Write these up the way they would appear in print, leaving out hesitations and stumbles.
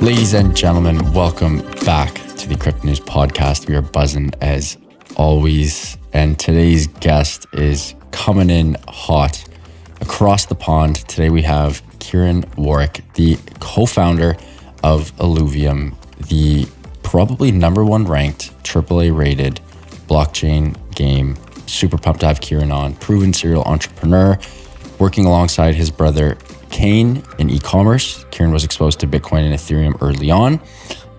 Ladies and gentlemen, welcome back to the Crypto News Podcast. We are buzzing as always, and today's guest is coming in hot across the pond. Today we have Kieran Warwick, the co-founder of Illuvium, the probably number one ranked AAA rated blockchain game. Super pumped to have Kieran on. Proven serial entrepreneur, working alongside his brother Kain in e-commerce. Kieran was exposed to Bitcoin and Ethereum early on,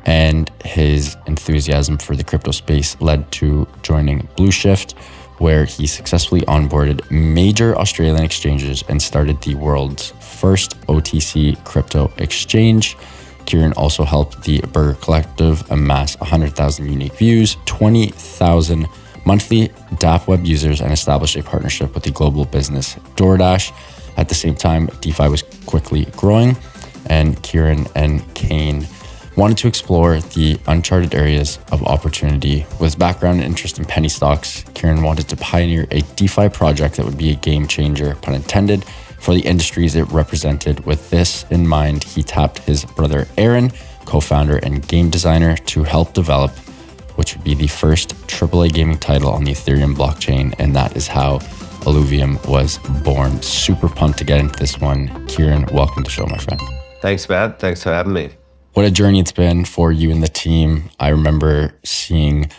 and his enthusiasm for the crypto space led to joining Blueshyft, where he successfully onboarded major Australian exchanges and started the world's first OTC crypto exchange. Kieran also helped the Burger Collective amass 100,000 unique views, 20,000 monthly DApp web users, and established a partnership with the global business DoorDash. At the same time, DeFi was quickly growing, and Kieran and Kain wanted to explore the uncharted areas of opportunity. With his background and interest in penny stocks, Kieran wanted to pioneer a DeFi project that would be a game changer, pun intended, for the industries it represented. With this in mind, he tapped his brother Aaron, co-founder and game designer, to help develop which would be the first AAA gaming title on the Ethereum blockchain, and that is how Illuvium was born. Super pumped to get into this one. Kieran, welcome to the show, my friend. Thanks, Matt. Thanks for having me. What a journey it's been for you and the team. I remember seeing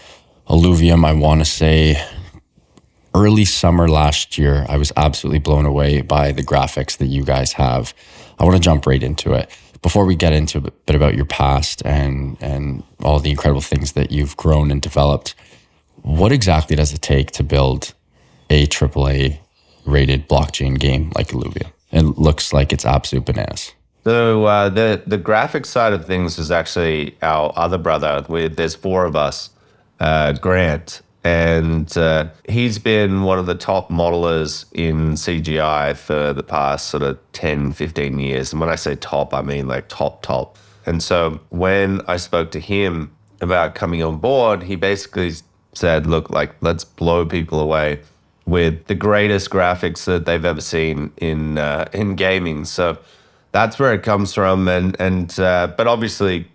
Illuvium, I want to say early summer last year. I was absolutely blown away by the graphics that you guys have. I want to jump right into it. Before we get into a bit about your past and all the incredible things that you've grown and developed, what exactly does it take to build a AAA rated blockchain game like Illuvium? It looks like it's absolute bananas. So the graphic side of things is actually our other brother. There's four of us, Grant, and he's been one of the top modelers in CGI for the past sort of 10, 15 years. And when I say top, I mean like top. And so when I spoke to him about coming on board, he basically said, look, like, let's blow people away with the greatest graphics that they've ever seen in gaming. So that's where it comes from. But obviously,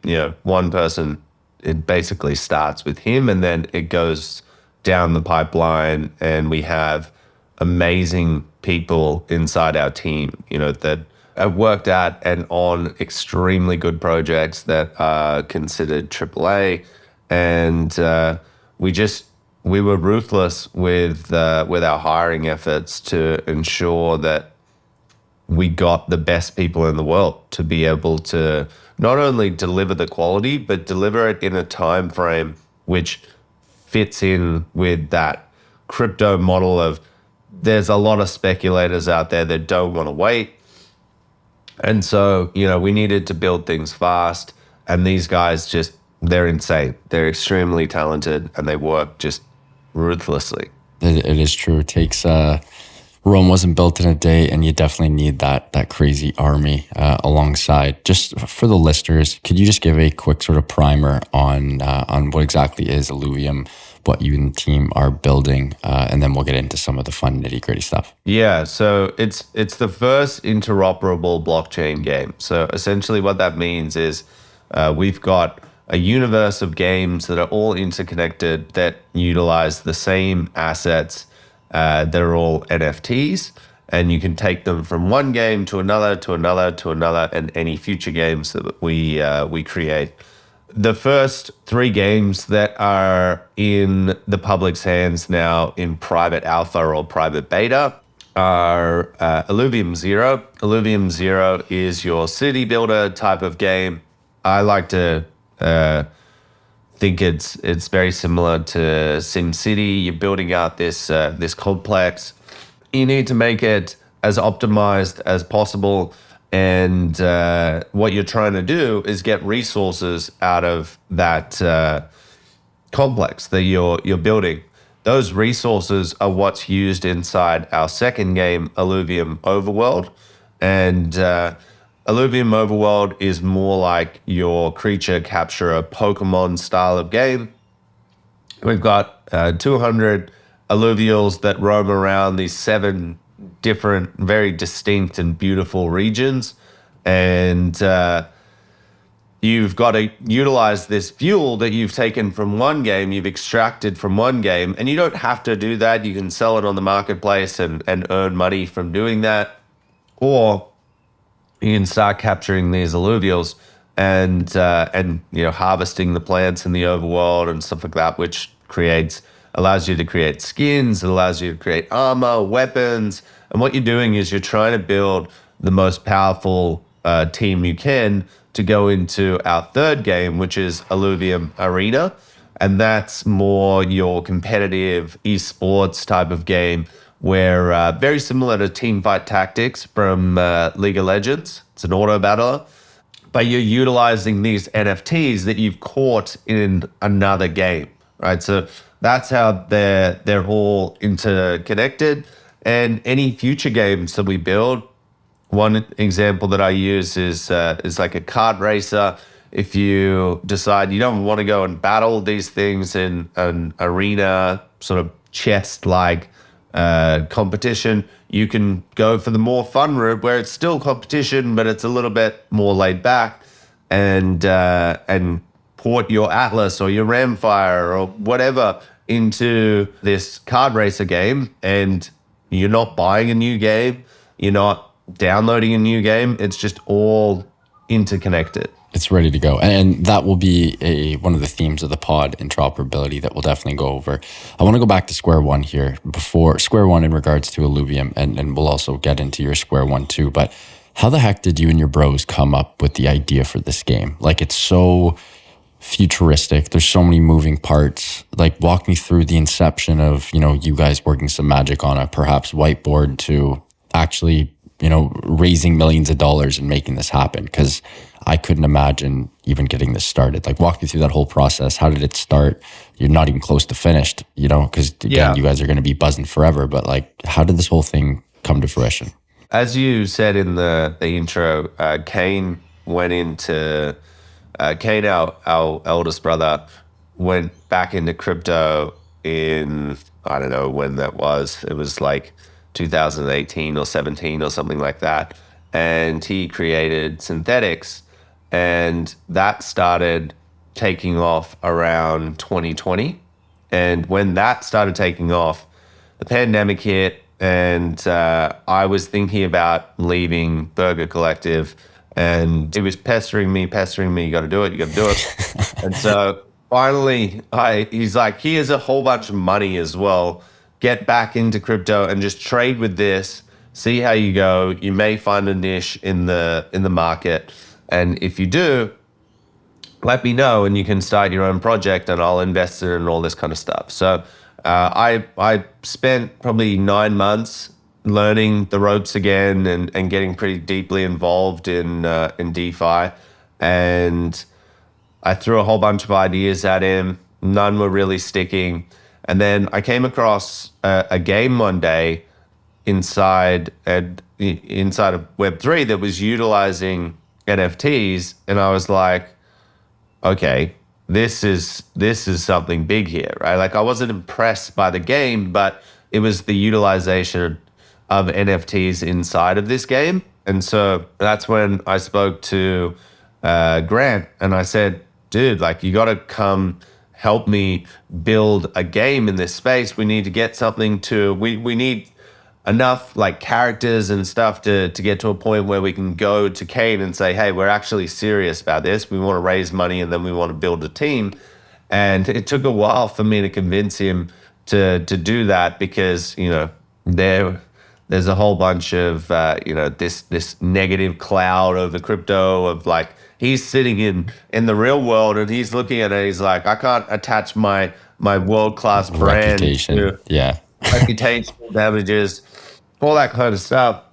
one person, it basically starts with him, and then it goes down the pipeline, and we have amazing people inside our team, that have worked at and on extremely good projects that are considered AAA. And we were ruthless with our hiring efforts to ensure that we got the best people in the world to be able to not only deliver the quality, but deliver it in a time frame which fits in with that crypto model of there's a lot of speculators out there that don't want to wait. And so, we needed to build things fast, and these guys they're insane. They're extremely talented, and they work just ruthlessly. It is true. It takes Rome wasn't built in a day, and you definitely need that crazy army alongside. Just for the listeners, could you just give a quick sort of primer on what exactly is Illuvium, what you and the team are building, and then we'll get into some of the fun nitty-gritty stuff. Yeah, so it's the first interoperable blockchain game. So essentially what that means is we've got a universe of games that are all interconnected, that utilize the same assets. They're all NFTs, and you can take them from one game to another, and any future games that we create. The first three games that are in the public's hands now in private alpha or private beta are Illuvium Zero. Illuvium Zero is your city builder type of game. I like to think it's very similar to SimCity. You're building out this complex. You need to make it as optimized as possible, and what you're trying to do is get resources out of that complex that you're building. Those resources are what's used inside our second game, Illuvium Overworld, and Illuvium Overworld is more like your creature capture, a Pokemon style of game. We've got 200 alluvials that roam around these 7 different, very distinct and beautiful regions. And you've got to utilize this fuel that you've taken from one game, you've extracted from one game, and you don't have to do that. You can sell it on the marketplace and earn money from doing that. Or you can start capturing these alluvials and harvesting the plants in the overworld and stuff like that, which allows you to create skins, it allows you to create armor, weapons. And what you're doing is you're trying to build the most powerful team you can to go into our third game, which is Illuvium Arena. And that's more your competitive esports type of game where very similar to Teamfight Tactics from League of Legends. It's an auto battler, but you're utilizing these NFTs that you've caught in another game, right? So that's how they're all interconnected. And any future games that we build, one example that I use is like a kart racer. If you decide you don't want to go and battle these things in an arena sort of chess-like competition, you can go for the more fun route where it's still competition, but it's a little bit more laid back, and port your Atlas or your Ramfire or whatever into this card racer game, and you're not buying a new game, you're not downloading a new game, it's just all interconnected. It's ready to go. And that will be one of the themes of the pod, interoperability, that we'll definitely go over. I want to go back to square one here, before square one in regards to Illuvium, and we'll also get into your square one too. But how the heck did you and your bros come up with the idea for this game? Like, it's so futuristic. There's so many moving parts. Like, walk me through the inception of, you guys working some magic on a perhaps whiteboard to actually, raising millions of dollars and making this happen. Because I couldn't imagine even getting this started. Like, walk me through that whole process. How did it start? You're not even close to finished, because again, you guys are going to be buzzing forever. But like, how did this whole thing come to fruition? As you said in the intro, Kain went into Kain, our eldest brother, went back into crypto in, I don't know when that was. It was like 2018 or 17 or something like that. And he created synthetics, and that started taking off around 2020. And when that started taking off, the pandemic hit, and I was thinking about leaving Burger Collective, and he was pestering me, you got to do it. And so finally, he's like, here's a whole bunch of money as well. Get back into crypto and just trade with this. See how you go. You may find a niche in the market, and if you do, let me know, and you can start your own project, and I'll invest in it and all this kind of stuff. So I spent probably 9 months learning the ropes again and getting pretty deeply involved in DeFi, and I threw a whole bunch of ideas at him. None were really sticking, and then I came across a game one day inside of Web3 that was utilizing NFTs, and I was like, okay, this is something big here, right? Like, I wasn't impressed by the game, but it was the utilization of NFTs inside of this game. And so that's when I spoke to Grant, and I said, dude, like, you got to come help me build a game in this space. We need to get something we need enough like characters and stuff to get to a point where we can go to Kane and say, hey, we're actually serious about this. We want to raise money, and then we want to build a team. And it took a while for me to convince him to do that, because, there's a whole bunch of, this negative cloud over crypto of like, he's sitting in the real world and he's looking at it. He's like, I can't attach my world-class brand to reputational damages, all that kind of stuff.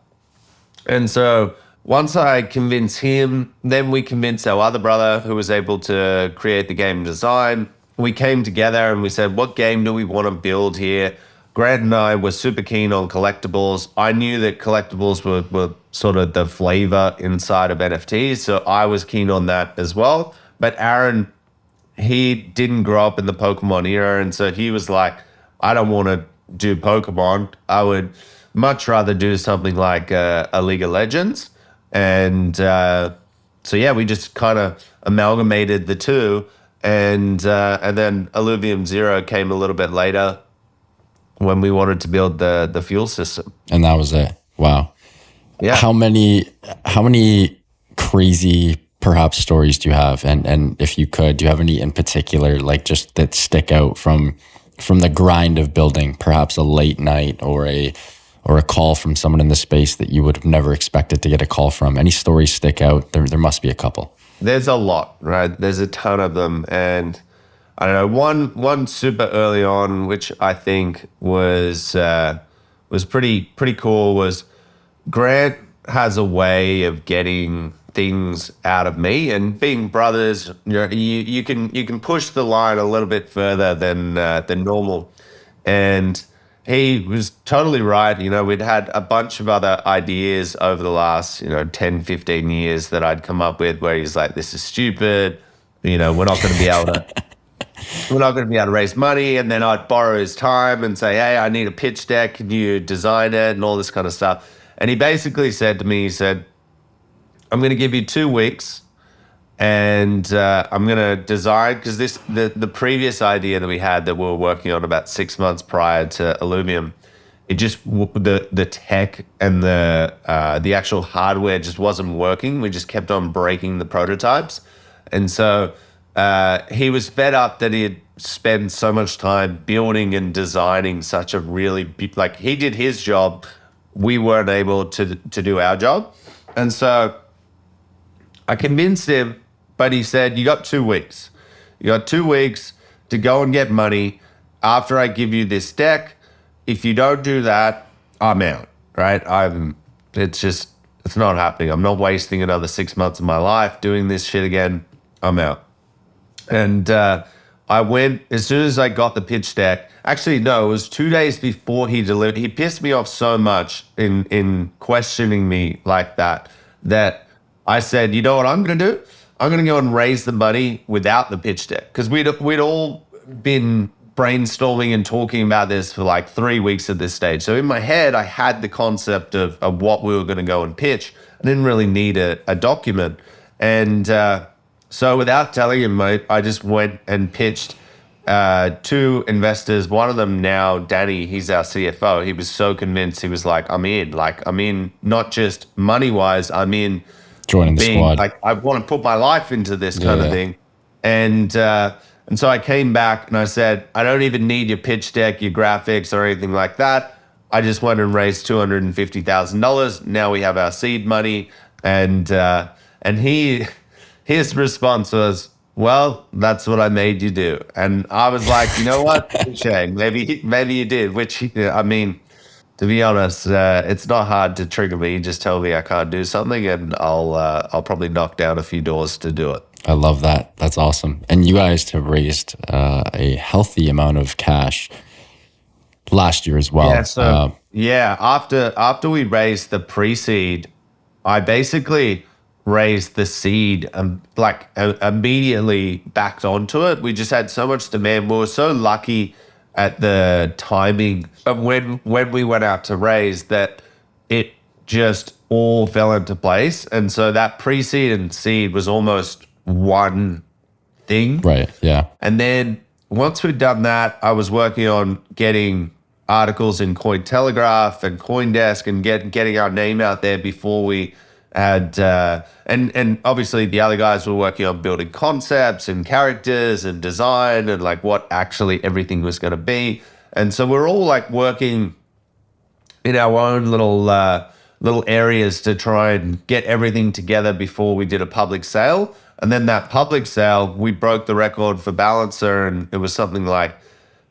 And so once I convinced him, then we convinced our other brother, who was able to create the game design. We came together and we said, what game do we want to build here? Grant and I were super keen on collectibles. I knew that collectibles were sort of the flavor inside of NFTs, so I was keen on that as well. But Aaron, he didn't grow up in the Pokemon era, and so he was like, I don't want to do Pokemon. I would much rather do something like a League of Legends. And so yeah, we just kind of amalgamated the two, and then Illuvium Zero came a little bit later when we wanted to build the fuel system. And that was it. Wow. Yeah. How many crazy perhaps stories do you have? And if you could, do you have any in particular, like just that stick out from the grind of building, perhaps a late night or a call from someone in the space that you would have never expected to get a call from? Any stories stick out? There must be a couple. There's a lot, right? There's a ton of them. And I don't know, one super early on, which I think was pretty cool, was Grant has a way of getting things out of me, and being brothers, you can push the line a little bit further than normal. And he was totally right. We'd had a bunch of other ideas over the last 10, 15 years that I'd come up with, where he's like, this is stupid, we're not going to be able to raise money. And then I'd borrow his time and say, hey, I need a pitch deck, can you design it, and all this kind of stuff. And he basically said to me, I'm going to give you 2 weeks, and I'm going to design, because the previous idea that we had that we were working on about 6 months prior to Illuvium, it just, the tech and the actual hardware just wasn't working. We just kept on breaking the prototypes. And so he was fed up that he had spent so much time building and designing such a really, like, he did his job, we weren't able to do our job. And so I convinced him, but he said, you got 2 weeks. You got 2 weeks to go and get money after I give you this deck. If you don't do that, I'm out, right? It's not happening. I'm not wasting another 6 months of my life doing this shit again. I'm out. And I went, as soon as I got the pitch deck, actually, no, it was 2 days before he delivered. He pissed me off so much in questioning me like that I said, you know what I'm going to do? I'm going to go and raise the money without the pitch deck. Because we'd all been brainstorming and talking about this for like 3 weeks at this stage. So in my head, I had the concept of what we were going to go and pitch. I didn't really need a document. And so without telling him, I just went and pitched 2 investors. One of them now, Danny, he's our CFO. He was so convinced. He was like, I'm in not just money-wise, I'm in joining the squad. Like, I want to put my life into this kind of thing. And so I came back and I said, I don't even need your pitch deck, your graphics, or anything like that. I just went and raised $250,000. Now we have our seed money. And his response was, well, that's what I made you do. And I was like, you know what? Shame. Maybe you did, which, I mean, to be honest, it's not hard to trigger me. You just tell me I can't do something, and I'll probably knock down a few doors to do it. I love that. That's awesome. And you guys have raised a healthy amount of cash last year as well. Yeah. So after we raised the pre-seed, I basically raised the seed and immediately backed onto it. We just had so much demand. We were so lucky at the timing of when we went out to raise that it just all fell into place. And so that pre-seed and seed was almost one thing. Right, yeah. And then once we'd done that, I was working on getting articles in Cointelegraph and CoinDesk and getting our name out there before we had, and obviously the other guys were working on building concepts and characters and design and like what actually everything was going to be. And so we're all like working in our own little areas to try and get everything together before we did a public sale. And then that public sale, we broke the record for Balancer, and it was something like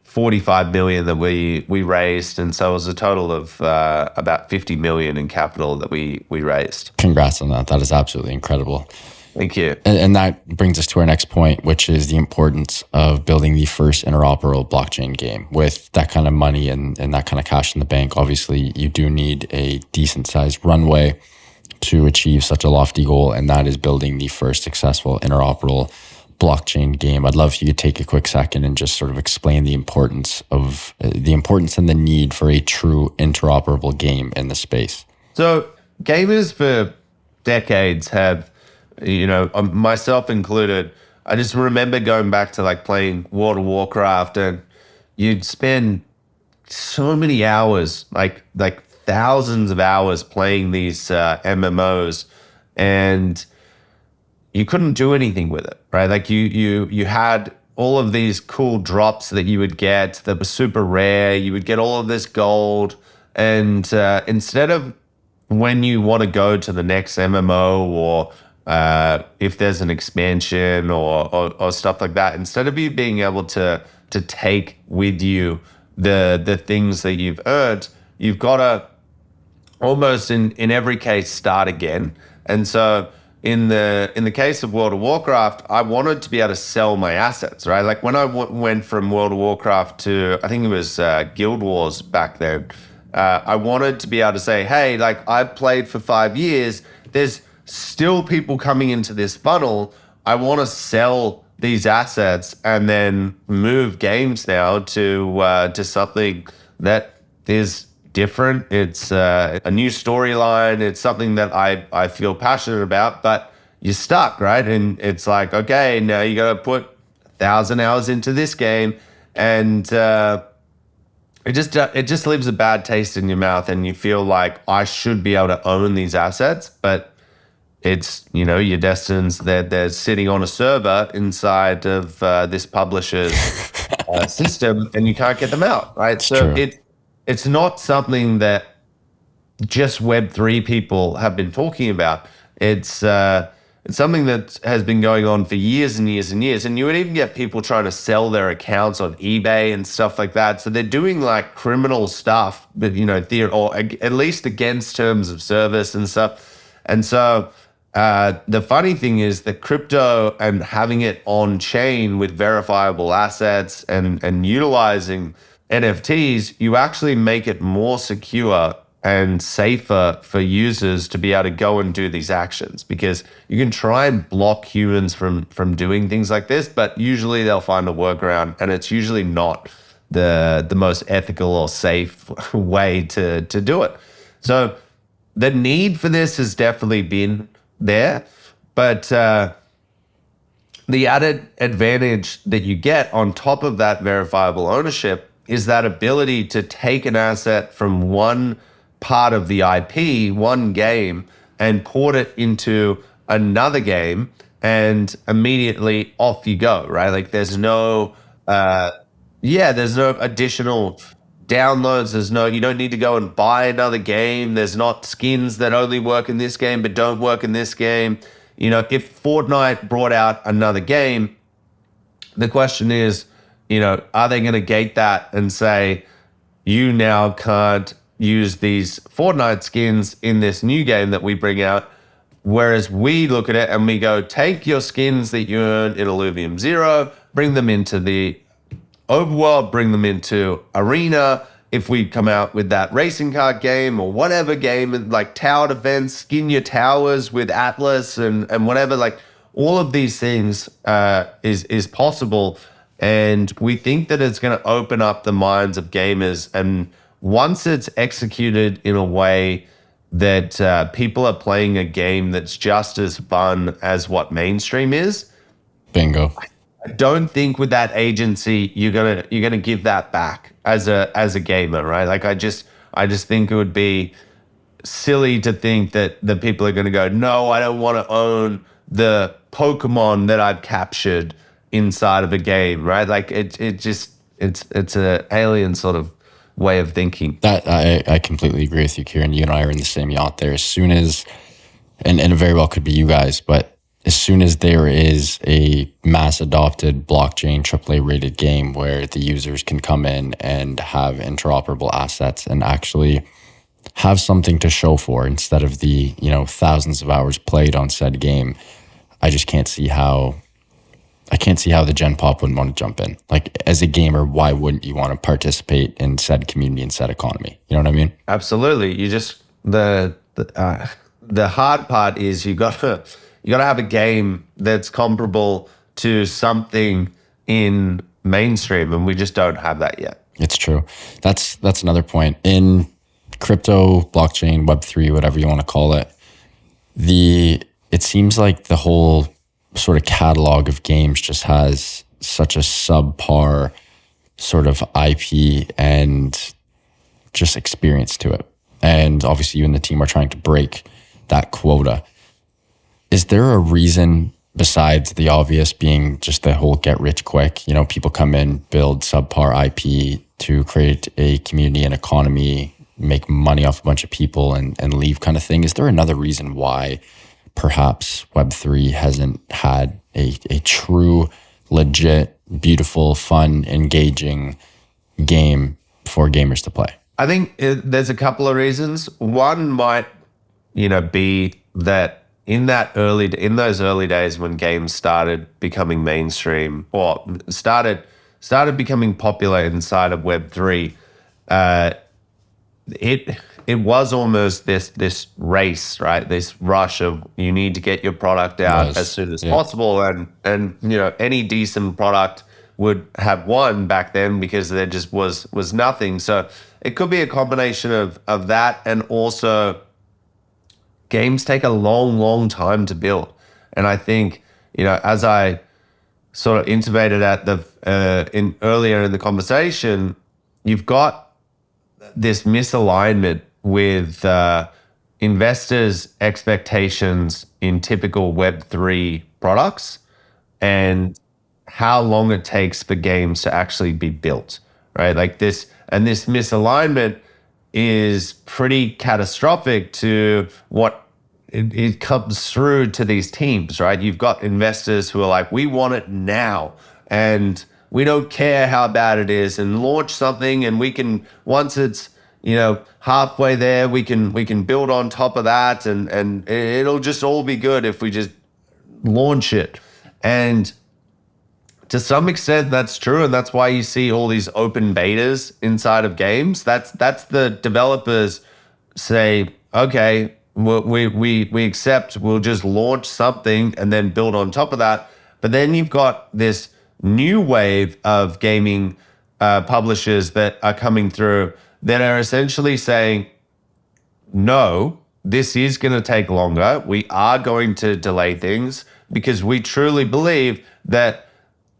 45 million that we raised. And so it was a total of about 50 million in capital that we raised. Congrats on that. That is absolutely incredible. Thank you. And that brings us to our next point, which is the importance of building the first interoperable blockchain game. With that kind of money and that kind of cash in the bank, obviously you do need a decent sized runway to achieve such a lofty goal, and that is building the first successful interoperable blockchain game. I'd love if you could take a quick second and just sort of explain the importance and the need for a true interoperable game in the space. So gamers for decades have myself included, I just remember going back to like playing World of Warcraft, and you'd spend so many hours, like thousands of hours playing these MMOs, and you couldn't do anything with it, right? Like you had all of these cool drops that you would get that were super rare. You would get all of this gold, and instead of when you want to go to the next MMO, or if there's an expansion or stuff like that, instead of you being able to take with you the things that you've earned, you've got to almost in every case start again. And so in the case of World of Warcraft, I wanted to be able to sell my assets, right? Like when I went from World of Warcraft to, I think it was Guild Wars back then, I wanted to be able to say, hey, like I've played for 5 years, there's still people coming into this funnel. I want to sell these assets and then move games now to something that is different. It's a new storyline. It's something that I feel passionate about, but you're stuck, right? And it's like, okay, now you got to put 1,000 hours into this game, and it just leaves a bad taste in your mouth, and you feel like I should be able to own these assets, but it's, your destines, they're sitting on a server inside of this publisher's system, and you can't get them out, right? So it's not something that just Web3 people have been talking about. It's something that has been going on for years and years and years. And you would even get people trying to sell their accounts on eBay and stuff like that. So they're doing like criminal stuff, but or at least against terms of service and stuff. And so the funny thing is that crypto and having it on chain with verifiable assets and utilizing NFTs, you actually make it more secure and safer for users to be able to go and do these actions, because you can try and block humans from doing things like this, but usually they'll find a workaround, and it's usually not the most ethical or safe way to do it. So the need for this has definitely been there, but the added advantage that you get on top of that verifiable ownership is that ability to take an asset from one part of the IP, one game, and port it into another game, and immediately off you go, right? Like there's no additional downloads. You don't need to go and buy another game. There's not skins that only work in this game but don't work in this game. If Fortnite brought out another game, the question is, are they going to gate that and say, you now can't use these Fortnite skins in this new game that we bring out? Whereas we look at it and we go, take your skins that you earned in Illuvium 0, bring them into the overworld, bring them into Arena. If we come out with that racing car game or whatever game, like tower defense, skin your towers with Atlas and whatever, like all of these things is possible. And we think that it's going to open up the minds of gamers. And once it's executed in a way that people are playing a game that's just as fun as what mainstream is, bingo. I don't think with that agency you're gonna give that back as a gamer, right? Like I just think it would be silly to think that the people are gonna go, no, I don't want to own the Pokemon that I've captured inside of a game, right? Like it's a alien sort of way of thinking. That I completely agree with you, Kieran. You and I are in the same yacht there. As soon as, and it very well could be you guys, but as soon as there is a mass adopted blockchain AAA rated game where the users can come in and have interoperable assets and actually have something to show for instead of the, thousands of hours played on said game, I just can't see how the Gen Pop wouldn't want to jump in. Like as a gamer, why wouldn't you want to participate in said community and said economy? You know what I mean? Absolutely. You just the hard part is you gotta have a game that's comparable to something in mainstream, and we just don't have that yet. It's true. That's another point. In crypto, blockchain, Web3, whatever you want to call it, the it seems like the whole sort of catalog of games just has such a subpar sort of IP and just experience to it. And obviously you and the team are trying to break that quota. Is there a reason besides the obvious being just the whole get rich quick? You know, people come in, build subpar IP to create a community and economy, make money off a bunch of people and leave kind of thing. Is there another reason why perhaps Web3 hasn't had a true, legit, beautiful, fun, engaging game for gamers to play? I think there's a couple of reasons. One might, be that in those early days when games started becoming mainstream or started becoming popular inside of Web3, it was almost this race, right? This rush of you need to get your product out as soon as possible, and any decent product would have won back then because there just was nothing. So it could be a combination of that, and also games take a long time to build. And I think, as I sort of intimated at earlier in the conversation, you've got this misalignment with investors' expectations in typical Web3 products and how long it takes for games to actually be built, right? Like this misalignment is pretty catastrophic to what it comes through to these teams, right? You've got investors who are like, we want it now, and we don't care how bad it is, and launch something, and we can, once it's halfway there, we can build on top of that, and it'll just all be good if we just launch it. And to some extent that's true, and that's why you see all these open betas inside of games. That's the developers say, okay, we accept, we'll just launch something and then build on top of that. But then you've got this new wave of gaming publishers that are coming through that are essentially saying, no, this is going to take longer. We are going to delay things because we truly believe that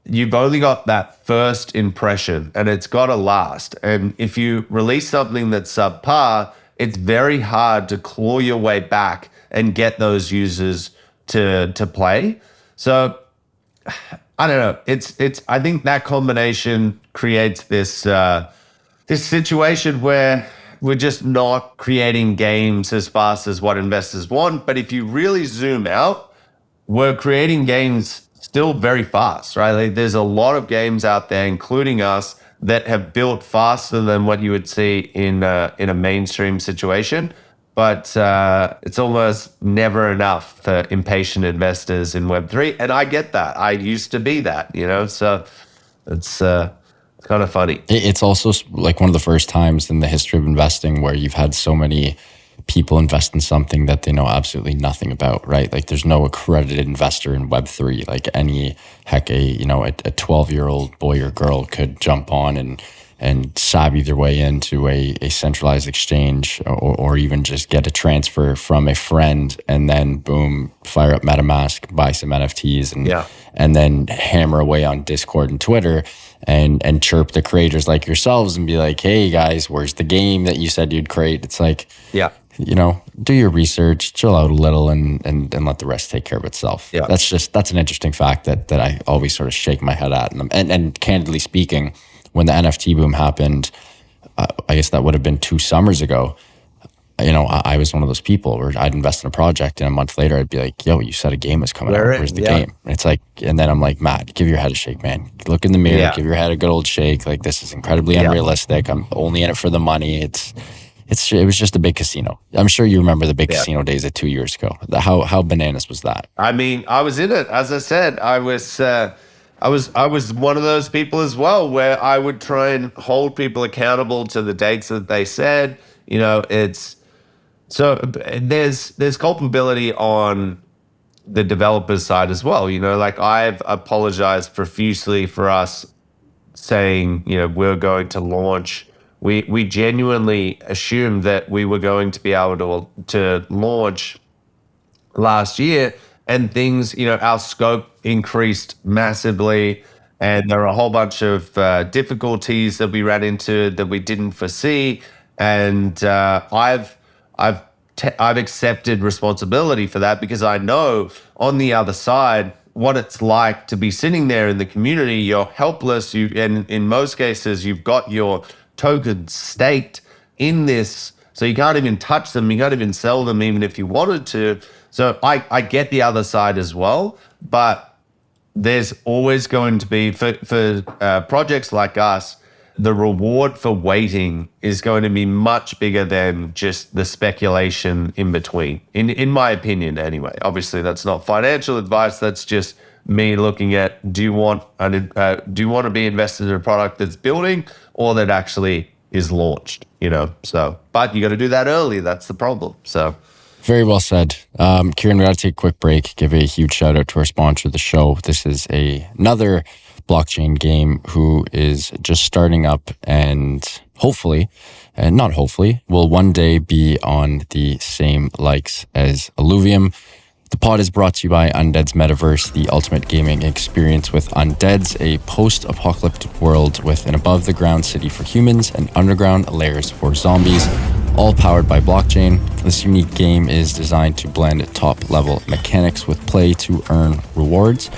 you've only got that first impression and it's got to last. And if you release something that's subpar, it's very hard to claw your way back and get those users to play. So I don't know. I think that combination creates this situation where we're just not creating games as fast as what investors want. But if you really zoom out, we're creating games still very fast, right? Like there's a lot of games out there, including us, that have built faster than what you would see in a mainstream situation. But it's almost never enough for impatient investors in Web3. And I get that. I used to be that, so it's kind of funny. It's also like one of the first times in the history of investing where you've had so many people invest in something that they know absolutely nothing about, right? Like there's no accredited investor in Web3. Like a 12-year-old boy or girl could jump on and savvy their way into a centralized exchange or even just get a transfer from a friend and then boom, fire up MetaMask, buy some NFTs and then hammer away on Discord and Twitter and chirp the creators like yourselves and be like, hey guys, where's the game that you said you'd create? It's like, do your research, chill out a little and let the rest take care of itself. Yeah. That's an interesting fact that I always sort of shake my head at. And candidly speaking, when the NFT boom happened, I guess that would have been 2 summers ago. I was one of those people where I'd invest in a project and a month later I'd be like, yo, you said a game was coming out. Where's the game? And it's like, and then I'm like, Matt, give your head a shake, man. Look in the mirror, give your head a good old shake. Like this is incredibly unrealistic. I'm only in it for the money. It was just a big casino. I'm sure you remember the big casino days of 2 years ago. How bananas was that? I mean, I was in it. As I said, I was one of those people as well, where I would try and hold people accountable to the dates that they said. So there's culpability on the developer's side as well. Like I've apologized profusely for us saying, we're going to launch. We genuinely assumed that we were going to be able to launch last year, and things, our scope increased massively, and there are a whole bunch of difficulties that we ran into that we didn't foresee, and I've accepted responsibility for that because I know on the other side what it's like to be sitting there in the community. You're helpless. And in most cases, you've got your tokens staked in this, so you can't even touch them. You can't even sell them, even if you wanted to. So I get the other side as well, but there's always going to be for projects like us, the reward for waiting is going to be much bigger than just the speculation in between, in my opinion anyway. Obviously, that's not financial advice. That's just me looking at, do you want to be invested in a product that's building or that actually is launched, So, but you got to do that early. That's the problem. So. Very well said. Kieran, we got to take a quick break. Give a huge shout out to our sponsor of the show. This is another blockchain game who is just starting up and hopefully, and not hopefully, will one day be on the same likes as Illuvium. The pod is brought to you by Undeads Metaverse, the ultimate gaming experience with Undeads, a post-apocalyptic world with an above-the-ground city for humans and underground layers for zombies, all powered by blockchain. This unique game is designed to blend top-level mechanics with play to earn rewards.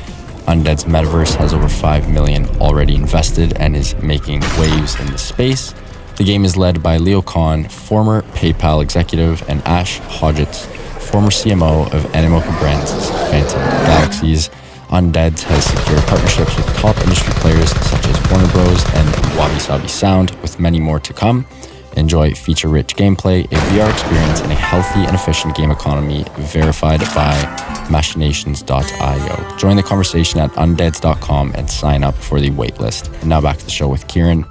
Undeads Metaverse has over 5 million already invested and is making waves in the space. The game is led by Leo Khan, former PayPal executive, and Ash Hodgetts, former CMO of Animoca Brands' Phantom Galaxies. Undeads has secured partnerships with top industry players such as Warner Bros. And Wabi Sabi Sound, with many more to come. Enjoy feature-rich gameplay, a VR experience, and a healthy and efficient game economy verified by machinations.io. Join the conversation at undeads.com and sign up for the waitlist. And now back to the show with Kieran.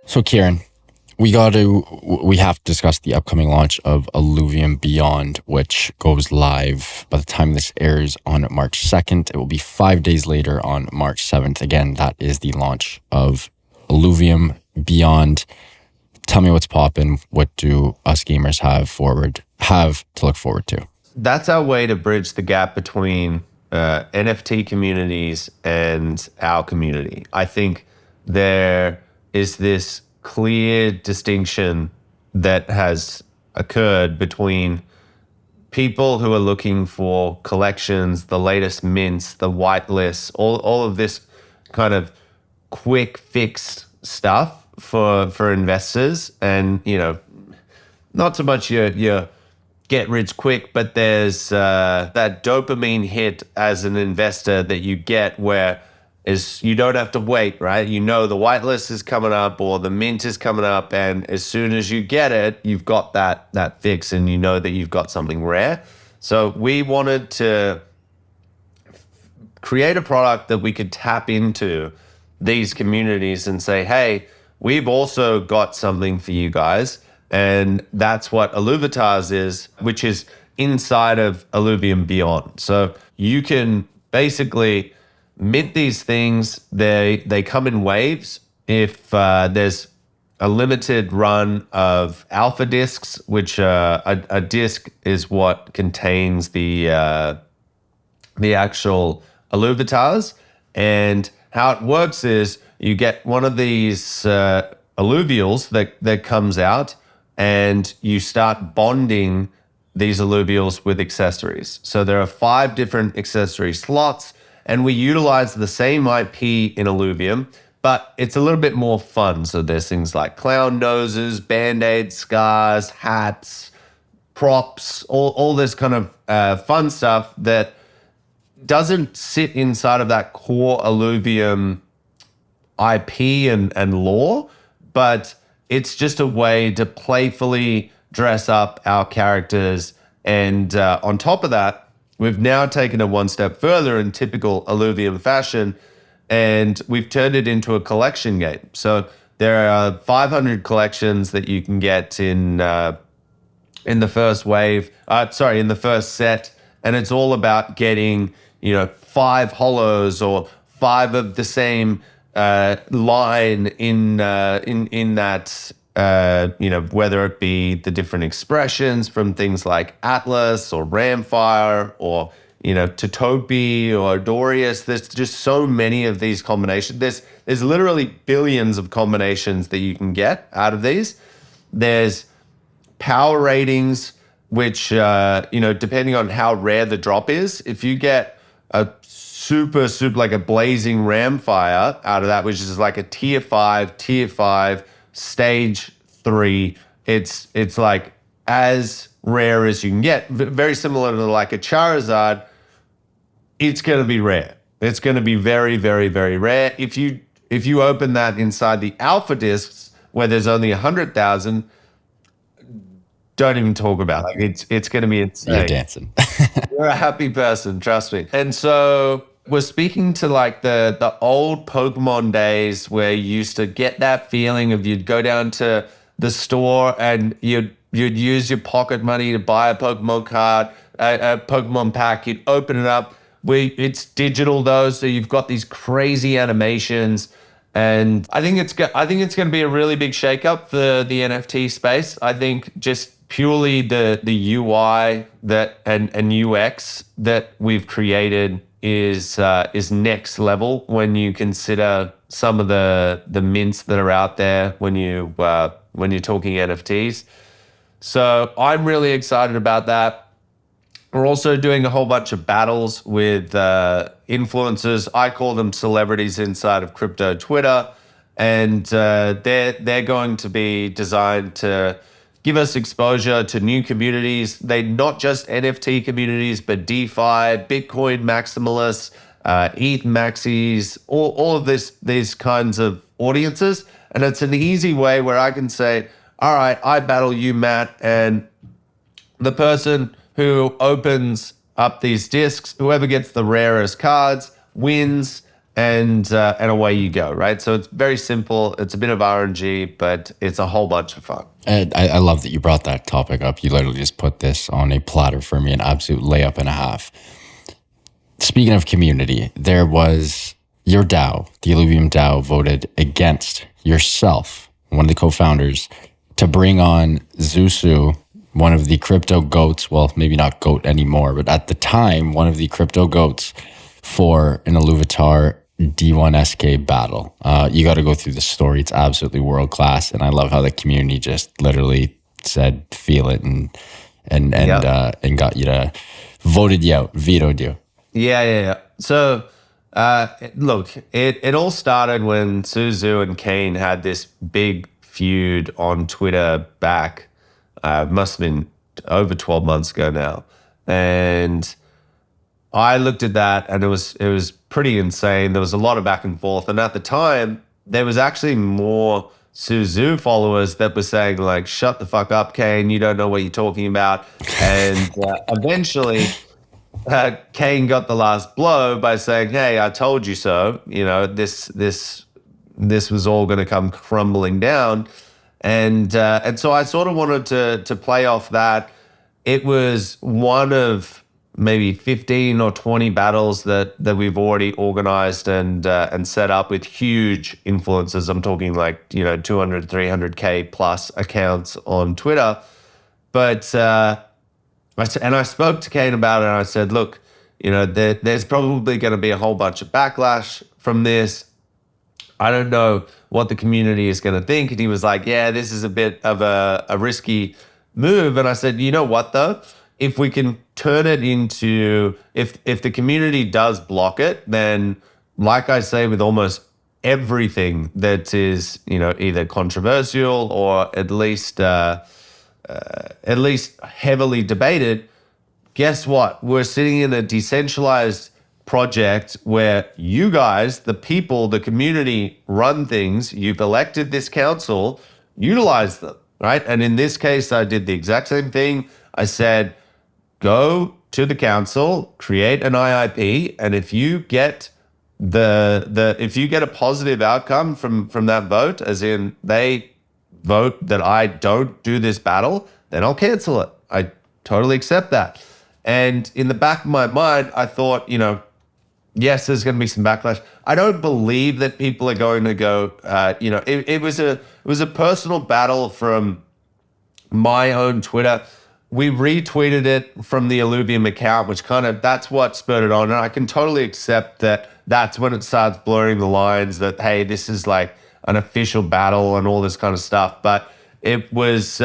So Kieran, we have to discuss the upcoming launch of Illuvium Beyond, which goes live by the time this airs on March 2nd. It will be 5 days later on March 7th. Again, that is the launch of Illuvium Beyond. Tell me what's poppin'. What do us gamers have to look forward to? That's our way to bridge the gap between NFT communities and our community. I think there is this clear distinction that has occurred between people who are looking for collections, the latest mints, the whitelists, all of this kind of quick fix stuff for investors, and not so much your get rich quick, but there's that dopamine hit as an investor that you get where is you don't have to wait, right? The whitelist is coming up or the mint is coming up, and as soon as you get it, you've got that fix, and you know that you've got something rare. So we wanted to create a product that we could tap into these communities and say, hey, we've also got something for you guys. And that's what Illuvitas is, which is inside of Illuvium Beyond. So you can basically mint these things. They come in waves. If there's a limited run of alpha discs, which a disc is what contains the actual Illuvitas. And how it works is you get one of these alluvials that comes out, and you start bonding these alluvials with accessories. So there are 5 different accessory slots, and we utilize the same IP in Illuvium, but it's a little bit more fun. So there's things like clown noses, band-aids, scars, hats, props, all this kind of fun stuff that doesn't sit inside of that core Illuvium IP and lore, but it's just a way to playfully dress up our characters. And on top of that, we've now taken it one step further in typical Illuvium fashion, and we've turned it into a collection game. So there are 500 collections that you can get in the first wave. In the first set, and it's all about getting 5 hollows or 5 of the same line in that whether it be the different expressions from things like Atlas or Ramfire or, Totopi or Dorius. There's just so many of these combinations. There's literally billions of combinations that you can get out of these. There's power ratings, which, depending on how rare the drop is, if you get a super, like a blazing Ramfire out of that, which is like a tier 5, stage 3, it's like as rare as you can get. Very similar to like a Charizard, it's going to be rare. It's going to be very, very, very rare. If you open that inside the alpha discs where there's only 100,000, don't even talk about it. It's going to be insane. You're dancing. You're a happy person, trust me. And so we're speaking to like the old Pokemon days where you used to get that feeling of you'd go down to the store and you'd use your pocket money to buy a Pokemon card, a Pokemon pack. You'd open it up. It's digital though, so you've got these crazy animations. And I think it's going to be a really big shakeup for the NFT space. I think just purely the UI and UX that we've created is next level when you consider some of the mints that are out there when you're talking NFTs. So I'm really excited about that. We're also doing a whole bunch of battles with influencers. I call them celebrities inside of crypto Twitter, and they're going to be designed to give us exposure to new communities. They're not just NFT communities, but DeFi, Bitcoin maximalists, ETH maxis, all of these kinds of audiences. And it's an easy way where I can say, all right, I battle you, Matt, and the person who opens up these discs, whoever gets the rarest cards wins, and away you go, right? So it's very simple. It's a bit of RNG, but it's a whole bunch of fun. And I love that you brought that topic up. You literally just put this on a platter for me, an absolute layup and a half. Speaking of community, there was your DAO, the Illuvium DAO, voted against yourself, one of the co-founders, to bring on Suzu, one of the crypto goats, well, maybe not goat anymore, but at the time, one of the crypto goats for an Illuvitar D1SK battle. You got to go through the story. It's absolutely world-class, and I love how the community just literally said, feel it, and got you to, voted you out, vetoed you. Yeah. So, look, it all started when Suzu and Kain had this big feud on Twitter back. Must have been over 12 months ago now. And I looked at that and it was pretty insane. There was a lot of back and forth. And at the time, there was actually more Suzu followers that were saying like, shut the fuck up, Kain, you don't know what you're talking about. And eventually, Kain got the last blow by saying, hey, I told you so. This was all going to come crumbling down. And so I sort of wanted to play off that. It was one of maybe 15 or 20 battles that we've already organized and set up with huge influencers. I'm talking like 200, 300K plus accounts on Twitter. But I spoke to Kain about it, and I said, look, there's probably going to be a whole bunch of backlash from this. I don't know what the community is going to think. And he was like, yeah, this is a bit of a risky move. And I said, you know what, though? If we can turn it into, if the community does block it, then like I say with almost everything that is, either controversial or at least heavily debated, guess what? We're sitting in a decentralized project where you guys, the people, the community run things. You've elected this council, utilize them, right? And in this case, I did the exact same thing. I said, go to the council, create an IIP, and if you get if you get a positive outcome from that vote, as in they vote that I don't do this battle, then I'll cancel it. I totally accept that. And in the back of my mind, I thought, yes, there's going to be some backlash. I don't believe that people are going to go. It was a personal battle from my own Twitter. We retweeted it from the Illuvium account, which that's what spurred it on. And I can totally accept that that's when it starts blurring the lines that, hey, this is like an official battle and all this kind of stuff. But it was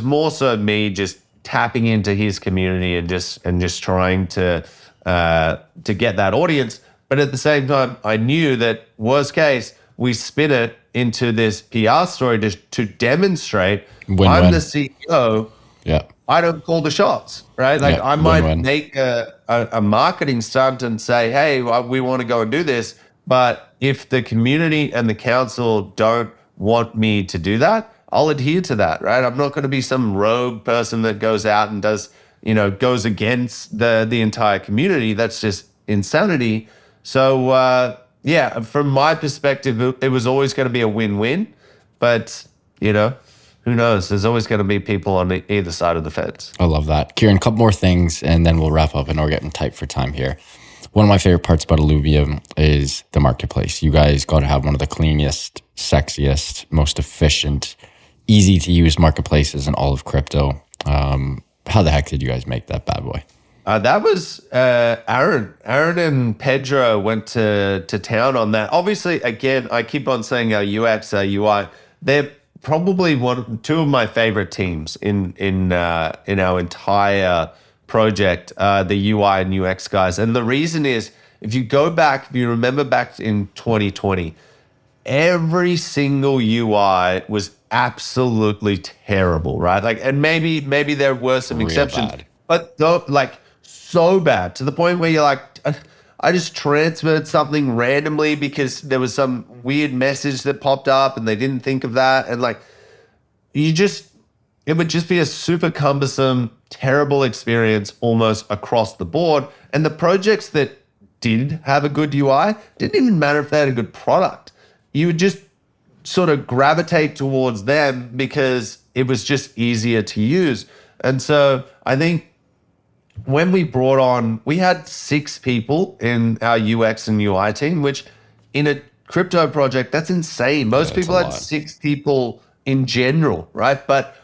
more so me just tapping into his community and just trying to get that audience. But at the same time, I knew that worst case, we spin it into this PR story to demonstrate I'm the CEO. Yeah. I don't call the shots, right? Like I might make a marketing stunt and say, hey, we want to go and do this. But if the community and the council don't want me to do that, I'll adhere to that, right? I'm not going to be some rogue person that goes out and goes against the entire community. That's just insanity. So, from my perspective, it was always going to be a win-win. But, who knows? There's always going to be people on either side of the fence. I love that. Kieran, a couple more things, and then we'll wrap up. I know we're getting tight for time here. One of my favorite parts about Illuvium is the marketplace. You guys got to have one of the cleanest, sexiest, most efficient, easy to use marketplaces in all of crypto. How the heck did you guys make that bad boy? That was Aaron. Aaron and Pedro went to town on that. Obviously, again, I keep on saying our UX, our UI. They're probably two of my favorite teams in our entire project, the UI and UX guys. And the reason is, if you remember back in 2020, every single UI was absolutely terrible, right? Like, and maybe there were some exceptions, but so bad to the point where you're like, I just transferred something randomly because there was some weird message that popped up and they didn't think of that. And like, it would just be a super cumbersome, terrible experience almost across the board. And the projects that did have a good UI, didn't even matter if they had a good product. You would just sort of gravitate towards them because it was just easier to use. And so I think when we had 6 people in our UX and UI team, which in a crypto project, that's insane. Most people had 6 people in general, right? But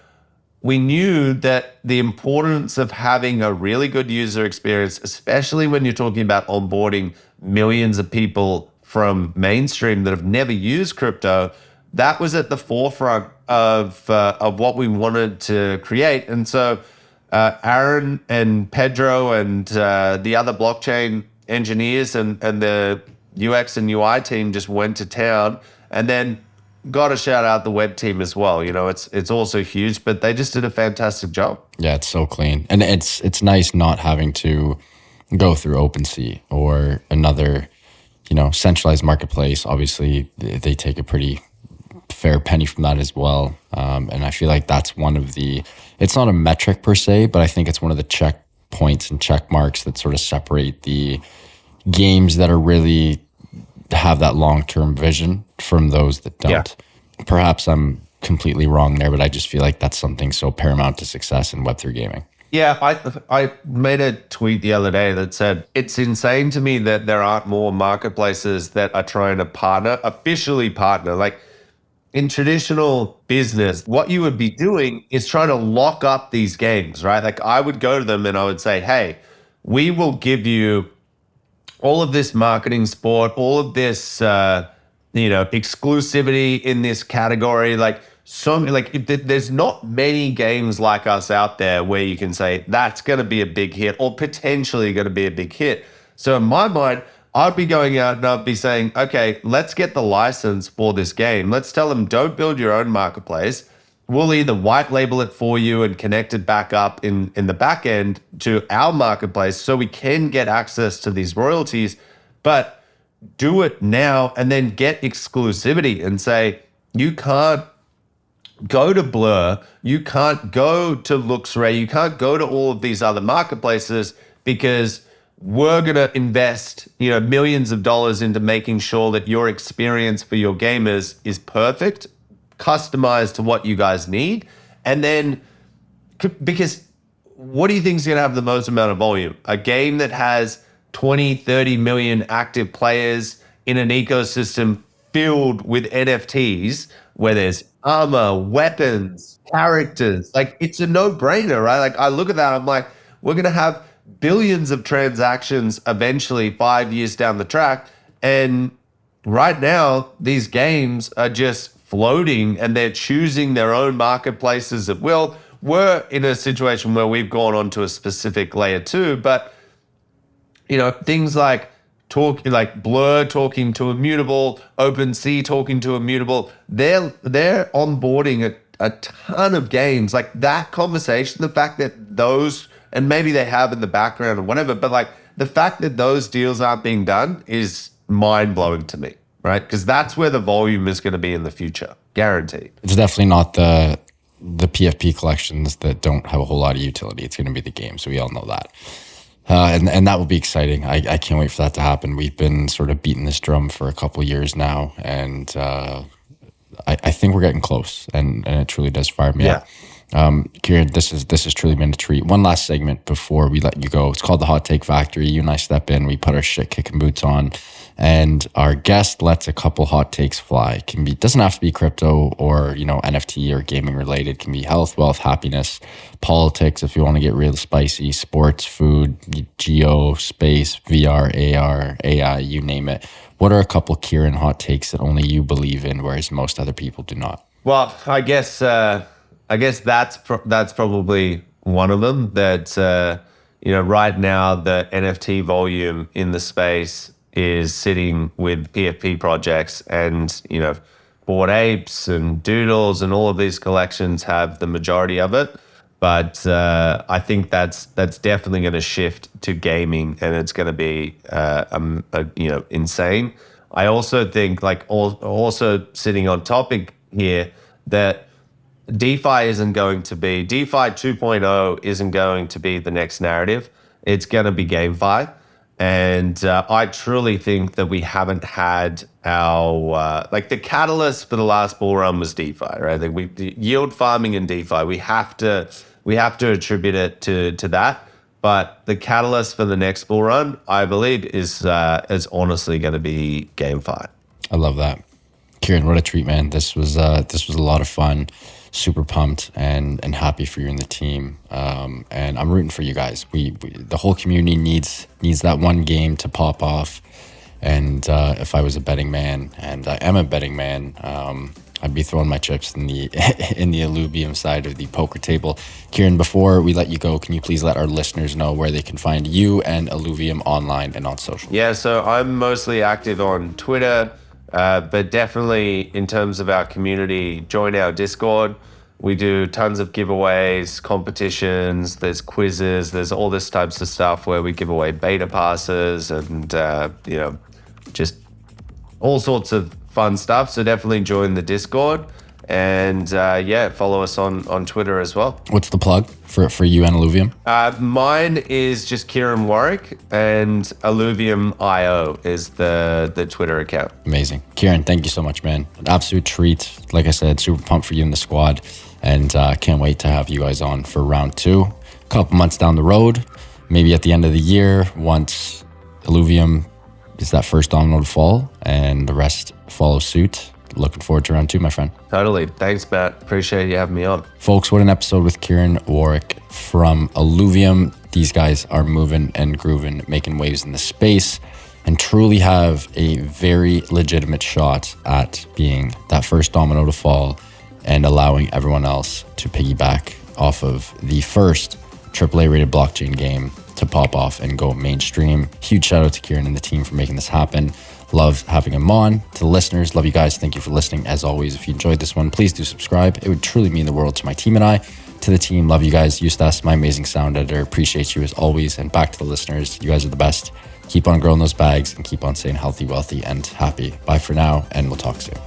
we knew that the importance of having a really good user experience, especially when you're talking about onboarding millions of people from mainstream that have never used crypto, that was at the forefront of what we wanted to create. And so Aaron and Pedro and the other blockchain engineers and the UX and UI team just went to town, and then got to shout out the web team as well. It's also huge, but they just did a fantastic job. Yeah, it's so clean. And it's nice not having to go through OpenSea or another, centralized marketplace. Obviously, they take a pretty fair penny from that as well. And I feel like that's one of it's not a metric per se, but I think it's one of the checkpoints and check marks that sort of separate the games that are really have that long-term vision from those that don't. Yeah. Perhaps I'm completely wrong there, but I just feel like that's something so paramount to success in Web3 gaming. Yeah, I made a tweet the other day that said, it's insane to me that there aren't more marketplaces that are trying to officially partner. Like, in traditional business, what you would be doing is trying to lock up these games, right? Like, I would go to them and I would say, hey, we will give you all of this marketing support, all of this, exclusivity in this category. There's not many games like us out there where you can say that's going to be a big hit or potentially going to be a big hit. So in my mind, I'd be going out and I'd be saying, okay, let's get the license for this game. Let's tell them, don't build your own marketplace. We'll either white label it for you and connect it back up in the back end to our marketplace so we can get access to these royalties, but do it now and then get exclusivity and say, you can't go to Blur, you can't go to LooksRay, you can't go to all of these other marketplaces because we're going to invest, millions of dollars into making sure that your experience for your gamers is perfect, customized to what you guys need. And then, because what do you think is going to have the most amount of volume? A game that has 20, 30 million active players in an ecosystem filled with NFTs where there's armor, weapons, characters. Like, it's a no-brainer, right? Like, I look at that, I'm like, we're going to have billions of transactions eventually 5 years down the track. And right now, these games are just floating and they're choosing their own marketplaces at will. We're in a situation where we've gone on to a specific layer 2, but things like Blur talking to Immutable, OpenSea talking to Immutable, they're onboarding a ton of games. Like, that conversation, the fact that those, and maybe they have in the background or whatever, but like the fact that those deals aren't being done is mind blowing to me, right? Because that's where the volume is going to be in the future, guaranteed. It's definitely not the PFP collections that don't have a whole lot of utility. It's going to be the game, so we all know that. And that will be exciting. I can't wait for that to happen. We've been sort of beating this drum for a couple of years now, and I think we're getting close, and it truly does fire me up. Kieran, this has truly been a treat. One last segment before we let you go. It's called the Hot Take Factory. You and I step in, we put our shit kicking boots on, and our guest lets a couple hot takes fly. Doesn't have to be crypto or NFT or gaming related. It can be health, wealth, happiness, politics if you want to get real spicy, sports, food, geo, space, VR, AR, AI, you name it. What are a couple Kieran hot takes that only you believe in, whereas most other people do not? Well, I guess that's probably one of them. That right now the NFT volume in the space is sitting with PFP projects, and Bored Apes and Doodles and all of these collections have the majority of it. But I think that's definitely going to shift to gaming, and it's going to be insane. I also think, also sitting on topic here, that DeFi 2.0 isn't going to be the next narrative. It's going to be GameFi. And I truly think that we haven't had our, the catalyst for the last bull run was DeFi, right? Yield farming and DeFi, we have to attribute it to that. But the catalyst for the next bull run, I believe, is honestly going to be GameFi. I love that. Kieran, what a treat, man. This was a lot of fun. Super pumped and happy for you and the team. And I'm rooting for you guys. We the whole community needs that one game to pop off. And if I was a betting man, and I am a betting man, I'd be throwing my chips in the Illuvium side of the poker table. Kieran, before we let you go, can you please let our listeners know where they can find you and Illuvium online and on social? Yeah, so I'm mostly active on Twitter. But definitely in terms of our community, join our Discord. We do tons of giveaways, competitions, there's quizzes, there's all this types of stuff where we give away beta passes and, just all sorts of fun stuff. So definitely join the Discord and, follow us on Twitter as well. What's the plug for you and Illuvium? Mine is just Kieran Warwick, and Illuvium.io is the Twitter account. Amazing. Kieran, thank you so much, man. An absolute treat. Like I said, super pumped for you and the squad, and can't wait to have you guys on for round 2. A couple months down the road, maybe at the end of the year, once Illuvium is that first domino to fall and the rest follow suit. Looking forward to round 2, my friend. Totally. Thanks, Matt. Appreciate you having me on. Folks, what an episode with Kieran Warwick from Illuvium. These guys are moving and grooving, making waves in the space, and truly have a very legitimate shot at being that first domino to fall and allowing everyone else to piggyback off of the first AAA rated blockchain game to pop off and go mainstream. Huge shout out to Kieran and the team for making this happen. Love having him on. To the listeners, love you guys. Thank you for listening. As always, if you enjoyed this one, please do subscribe. It would truly mean the world to my team and I. To the team, love you guys. Eustace, my amazing sound editor, appreciate you as always. And back to the listeners, you guys are the best. Keep on growing those bags and keep on staying healthy, wealthy, and happy. Bye for now, and we'll talk soon.